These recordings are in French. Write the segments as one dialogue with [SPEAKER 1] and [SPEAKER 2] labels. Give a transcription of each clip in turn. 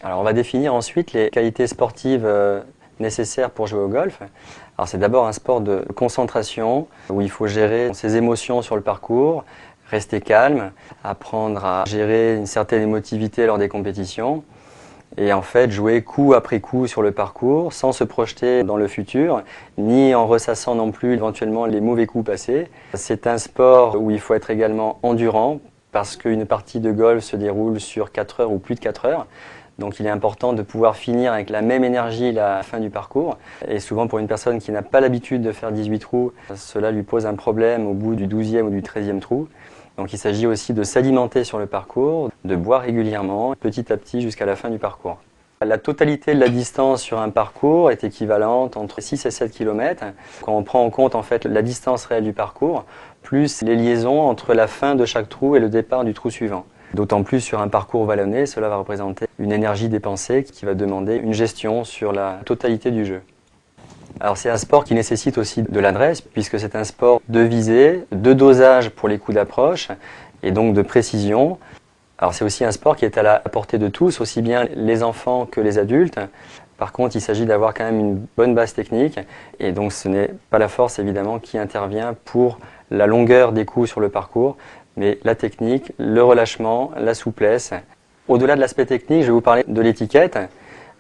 [SPEAKER 1] Alors on va définir ensuite les qualités sportives nécessaires pour jouer au golf. Alors c'est d'abord un sport de concentration où il faut gérer ses émotions sur le parcours, rester calme, apprendre à gérer une certaine émotivité lors des compétitions et en fait jouer coup après coup sur le parcours sans se projeter dans le futur ni en ressassant non plus éventuellement les mauvais coups passés. C'est un sport où il faut être également endurant parce qu'une partie de golf se déroule sur 4 heures ou plus de 4 heures. Donc il est important de pouvoir finir avec la même énergie la fin du parcours. Et souvent pour une personne qui n'a pas l'habitude de faire 18 trous, cela lui pose un problème au bout du 12e ou du 13e trou. Donc il s'agit aussi de s'alimenter sur le parcours, de boire régulièrement, petit à petit jusqu'à la fin du parcours. La totalité de la distance sur un parcours est équivalente entre 6 et 7 km. Quand on prend en compte en fait la distance réelle du parcours, plus les liaisons entre la fin de chaque trou et le départ du trou suivant. D'autant plus sur un parcours vallonné, cela va représenter une énergie dépensée qui va demander une gestion sur la totalité du jeu. Alors c'est un sport qui nécessite aussi de l'adresse puisque c'est un sport de visée, de dosage pour les coups d'approche et donc de précision. Alors c'est aussi un sport qui est à la portée de tous, aussi bien les enfants que les adultes. Par contre, il s'agit d'avoir quand même une bonne base technique et donc ce n'est pas la force évidemment qui intervient pour la longueur des coups sur le parcours, mais la technique, le relâchement, la souplesse. Au-delà de l'aspect technique, je vais vous parler de l'étiquette,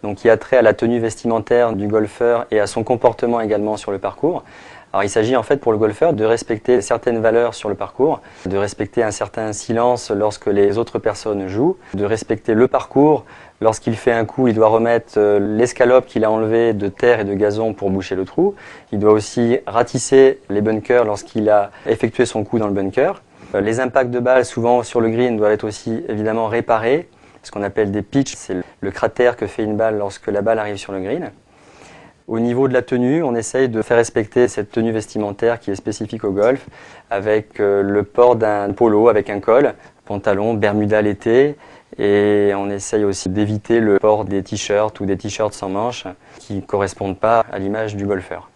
[SPEAKER 1] donc qui a trait à la tenue vestimentaire du golfeur et à son comportement également sur le parcours. Alors il s'agit en fait pour le golfeur de respecter certaines valeurs sur le parcours, de respecter un certain silence lorsque les autres personnes jouent, de respecter le parcours. Lorsqu'il fait un coup, il doit remettre l'escalope qu'il a enlevée de terre et de gazon pour boucher le trou. Il doit aussi ratisser les bunkers lorsqu'il a effectué son coup dans le bunker. Les impacts de balles, souvent sur le green, doivent être aussi évidemment réparés. Ce qu'on appelle des pitchs, c'est le cratère que fait une balle lorsque la balle arrive sur le green. Au niveau de la tenue, on essaye de faire respecter cette tenue vestimentaire qui est spécifique au golf, avec le port d'un polo avec un col, pantalon, bermuda l'été, et on essaye aussi d'éviter le port des t-shirts ou des t-shirts sans manches qui ne correspondent pas à l'image du golfeur.